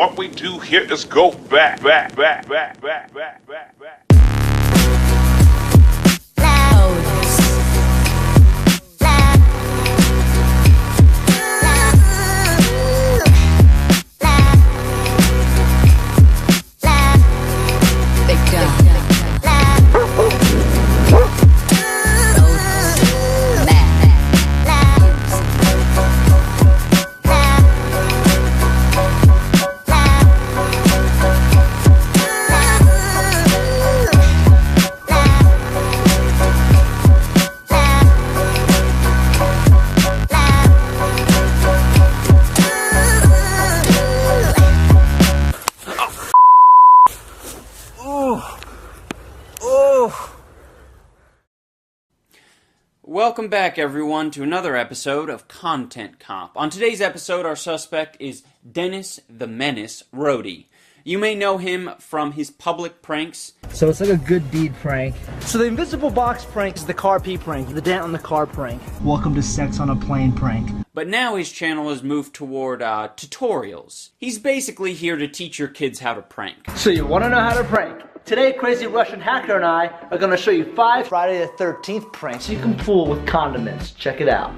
What we do here is go back. Welcome back, everyone, to another episode of Content Cop. On today's episode, our suspect is Dennis the Menace Roady. You may know him from his public pranks. So it's like a good deed prank. So the invisible box prank is the car pee prank, the dent on the car prank. Welcome to sex on a plane prank. But now his channel has moved toward tutorials. He's basically here to teach your kids how to prank. So you want to know how to prank? Today, Crazy Russian Hacker and I are going to show you 5 Friday the 13th pranks you can pull with condiments. Check it out.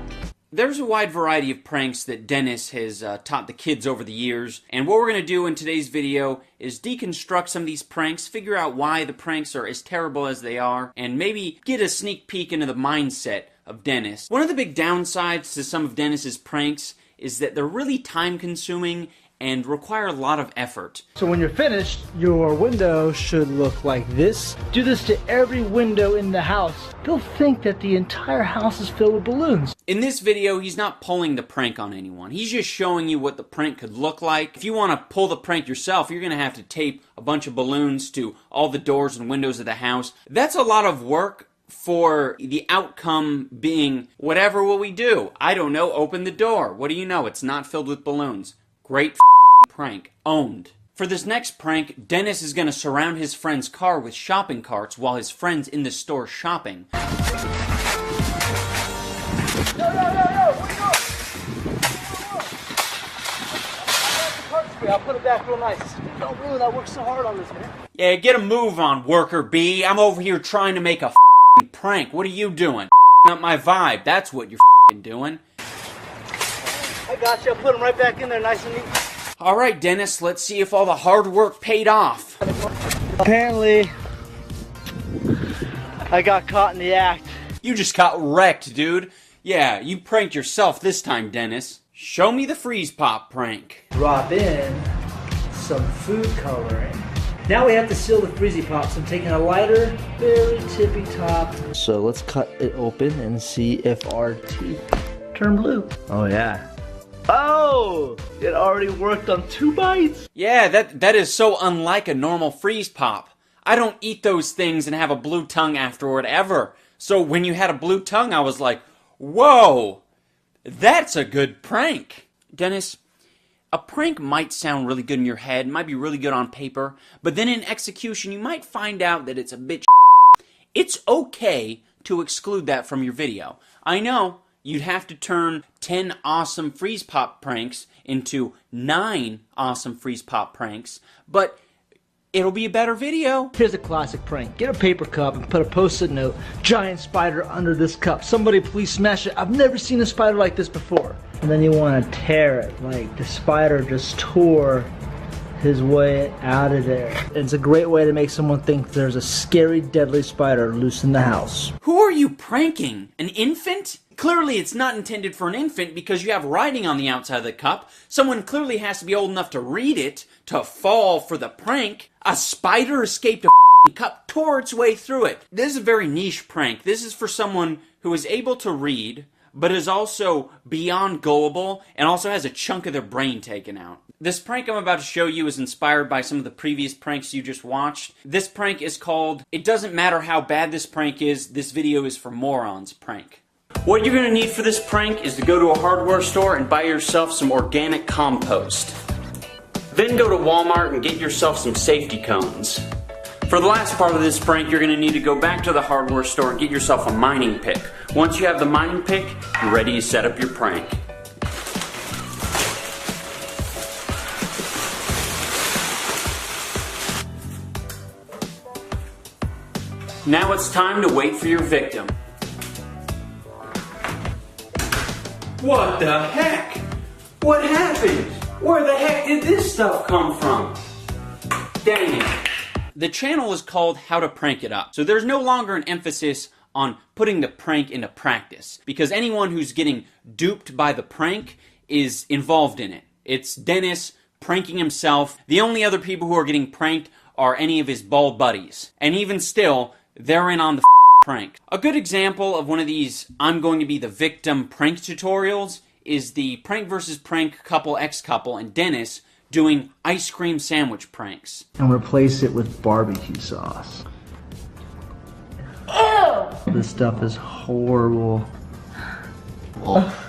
There's a wide variety of pranks that Dennis has taught the kids over the years, and what we're going to do in today's video is deconstruct some of these pranks, figure out why the pranks are as terrible as they are, and maybe get a sneak peek into the mindset of Dennis. One of the big downsides to some of Dennis's pranks is that they're really time-consuming and require a lot of effort. So when you're finished, your window should look like this. Do this to every window in the house. They'll think that the entire house is filled with balloons. In this video, he's not pulling the prank on anyone. He's just showing you what the prank could look like. If you want to pull the prank yourself, you're going to have to tape a bunch of balloons to all the doors and windows of the house. That's a lot of work for the outcome being, whatever will we do? I don't know, open the door. What do you know? It's not filled with balloons. Great prank. Owned. For this next prank, Dennis is going to surround his friend's car with shopping carts while his friend's in the store shopping. Yo, what are you doing? I'll put it back real nice. Don't ruin, I worked so hard on this, man. Yeah, get a move on, worker B. I'm over here trying to make a prank. What are you doing? Up my vibe. That's what you're doing. I got you. I'll put them right back in there nice and neat. Alright, Dennis, let's see if all the hard work paid off. Apparently, I got caught in the act. You just got wrecked, dude. Yeah, you pranked yourself this time, Dennis. Show me the freeze pop prank. Drop in some food coloring. Now we have to seal the freezy pops. I'm taking a lighter, very tippy top. So let's cut it open and see if our teeth turn blue. Oh yeah. Oh! It already worked on 2 bites! Yeah, that is so unlike a normal freeze pop. I don't eat those things and have a blue tongue afterward ever. So when you had a blue tongue, I was like, whoa! That's a good prank! Dennis, a prank might sound really good in your head, might be really good on paper, but then in execution you might find out that it's a bit It's okay to exclude that from your video. I know. You'd have to turn 10 awesome freeze pop pranks into 9 awesome freeze pop pranks, but it'll be a better video. Here's a classic prank. Get a paper cup and put a post-it note, giant spider under this cup. Somebody please smash it. I've never seen a spider like this before. And then you want to tear it, like the spider just tore his way out of there. It's a great way to make someone think there's a scary, deadly spider loose in the house. Who are you pranking? An infant? Clearly it's not intended for an infant because you have writing on the outside of the cup. Someone clearly has to be old enough to read it, to fall for the prank. A spider escaped a cup, tore its way through it. This is a very niche prank. This is for someone who is able to read, but is also beyond gullible, and also has a chunk of their brain taken out. This prank I'm about to show you is inspired by some of the previous pranks you just watched. This prank is called, It Doesn't Matter How Bad This Prank Is, This Video Is for Morons prank. What you're going to need for this prank is to go to a hardware store and buy yourself some organic compost. Then go to Walmart and get yourself some safety cones. For the last part of this prank, you're going to need to go back to the hardware store and get yourself a mining pick. Once you have the mining pick, you're ready to set up your prank. Now it's time to wait for your victim. What the heck? What happened? Where the heck did this stuff come from? Dang it. The channel is called How to Prank It Up, so there's no longer an emphasis on putting the prank into practice, because anyone who's getting duped by the prank is involved in it. It's Dennis pranking himself. The only other people who are getting pranked are any of his bald buddies. And even still, they're in on the prank. A good example of one of these I'm going to be the victim prank tutorials is the prank versus prank couple X-couple and Dennis doing ice cream sandwich pranks. And replace it with barbecue sauce. Ew! This stuff is horrible.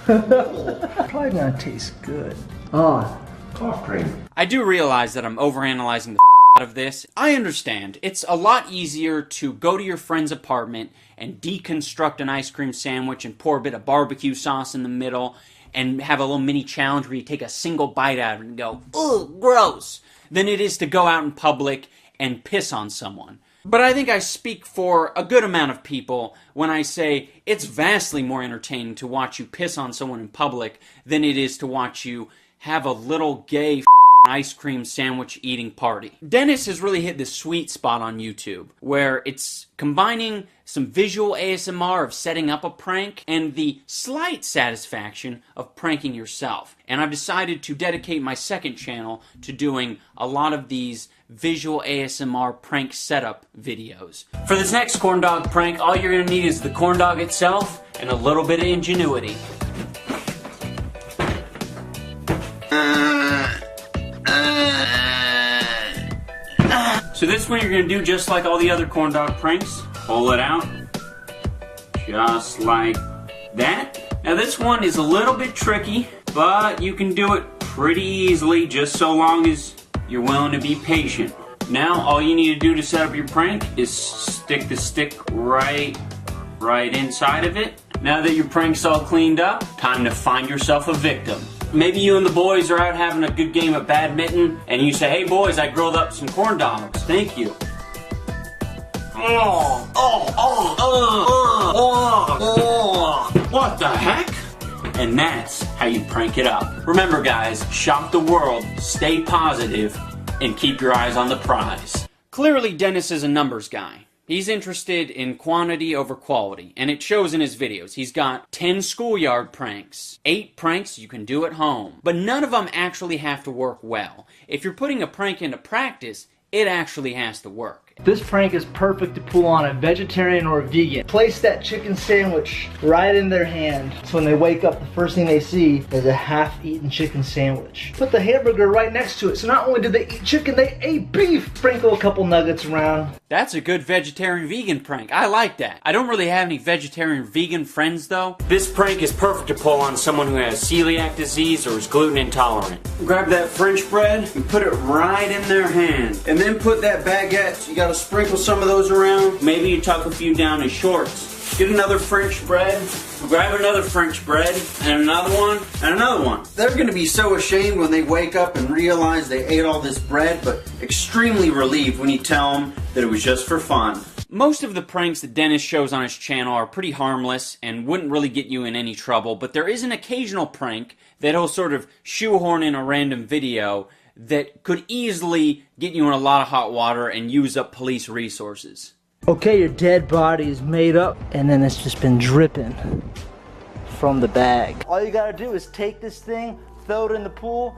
Probably gonna taste good. Oh, cough cream. I do realize that I'm overanalyzing the out of this. I understand. It's a lot easier to go to your friend's apartment and deconstruct an ice cream sandwich and pour a bit of barbecue sauce in the middle and have a little mini challenge where you take a single bite out of it and go, ugh, gross, than it is to go out in public and piss on someone. But I think I speak for a good amount of people when I say it's vastly more entertaining to watch you piss on someone in public than it is to watch you have a little gay ice cream sandwich eating party. Dennis has really hit this sweet spot on YouTube where it's combining some visual ASMR of setting up a prank and the slight satisfaction of pranking yourself. And I've decided to dedicate my second channel to doing a lot of these visual ASMR prank setup videos. For this next corn dog prank, all you're gonna need is the corn dog itself and a little bit of ingenuity. So this one you're going to do just like all the other corn dog pranks. Pull it out. Just like that. Now this one is a little bit tricky, but you can do it pretty easily just so long as you're willing to be patient. Now all you need to do to set up your prank is stick the stick right inside of it. Now that your prank's all cleaned up, time to find yourself a victim. Maybe you and the boys are out having a good game of badminton, and you say, hey boys, I grilled up some corn dogs. Thank you. What the heck? And that's how you prank it up. Remember guys, shock the world, stay positive, and keep your eyes on the prize. Clearly Dennis is a numbers guy. He's interested in quantity over quality, and it shows in his videos. He's got 10 schoolyard pranks, 8 pranks you can do at home, but none of them actually have to work well. If you're putting a prank into practice, it actually has to work. This prank is perfect to pull on a vegetarian or a vegan. Place that chicken sandwich right in their hand, so when they wake up, the first thing they see is a half-eaten chicken sandwich. Put the hamburger right next to it, so not only did they eat chicken, they ate beef. Sprinkle a couple nuggets around. That's a good vegetarian-vegan prank. I like that. I don't really have any vegetarian-vegan friends, though. This prank is perfect to pull on someone who has celiac disease or is gluten intolerant. Grab that French bread and put it right in their hand. And then put that baguette. You gotta sprinkle some of those around. Maybe you tuck a few down his shorts. Get another French bread. Grab another French bread. And another one. And another one. They're going to be so ashamed when they wake up and realize they ate all this bread, but extremely relieved when you tell them that it was just for fun. Most of the pranks that Dennis shows on his channel are pretty harmless and wouldn't really get you in any trouble, but there is an occasional prank that he'll sort of shoehorn in a random video that could easily get you in a lot of hot water and use up police resources. Okay, your dead body is made up, and then it's just been dripping from the bag. All you gotta do is take this thing, throw it in the pool.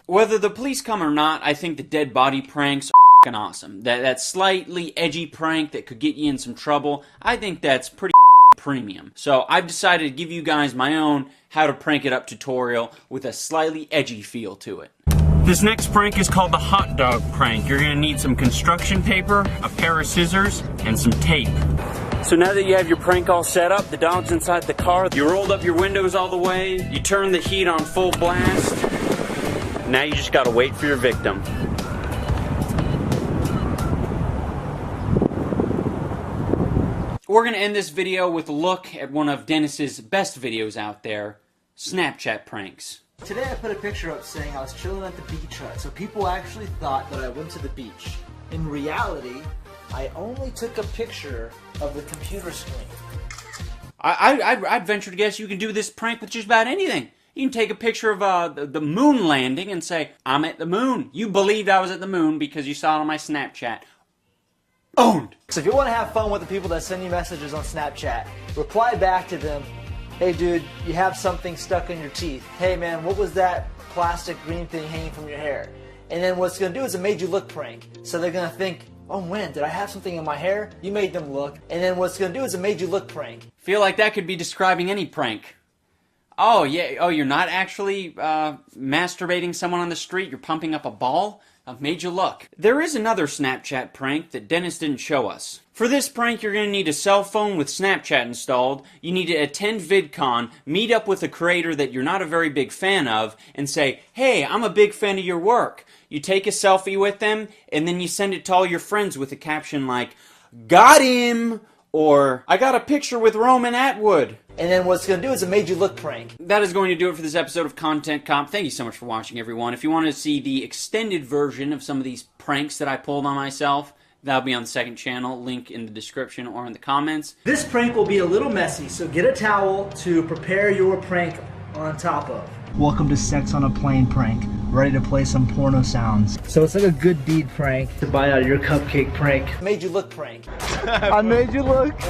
Whether the police come or not, I think the dead body pranks are f***ing awesome. That slightly edgy prank that could get you in some trouble, I think that's pretty premium. So I've decided to give you guys my own How to Prank It Up tutorial with a slightly edgy feel to it. This next prank is called the hot dog prank. You're gonna need some construction paper, a pair of scissors, and some tape. So now that you have your prank all set up, the dog's inside the car, you rolled up your windows all the way, you turned the heat on full blast, now you just gotta wait for your victim. We're gonna end this video with a look at one of Dennis's best videos out there, Snapchat pranks. Today I put a picture up saying I was chilling at the beach hut, so people actually thought that I went to the beach. In reality, I only took a picture of the computer screen. I'd venture to guess you can do this prank with just about anything. You can take a picture of the moon landing and say, I'm at the moon. You believed I was at the moon because you saw it on my Snapchat. Owned! So if you want to have fun with the people that send you messages on Snapchat, reply back to them, hey dude, you have something stuck in your teeth. Hey man, what was that plastic green thing hanging from your hair? And then what it's going to do is a made you look prank. So they're going to think, oh when, did I have something in my hair? You made them look. And then what it's going to do is a made you look prank. Feel like that could be describing any prank. Oh, yeah. Oh, you're not actually masturbating someone on the street. You're pumping up a ball? I've made you look. There is another Snapchat prank that Dennis didn't show us. For this prank, you're going to need a cell phone with Snapchat installed. You need to attend VidCon, meet up with a creator that you're not a very big fan of, and say, hey, I'm a big fan of your work. You take a selfie with them, and then you send it to all your friends with a caption like, got him! Or, I got a picture with Roman Atwood. And then what it's going to do is a made you look prank. That is going to do it for this episode of Content Comp. Thank you so much for watching, everyone. If you want to see the extended version of some of these pranks that I pulled on myself, that'll be on the second channel. Link in the description or in the comments. This prank will be a little messy, so get a towel to prepare your prank on top of. Welcome to Sex on a Plane prank. Ready to play some porno sounds. So it's like a good deed prank to buy out your cupcake prank. Made you look prank. I made you look.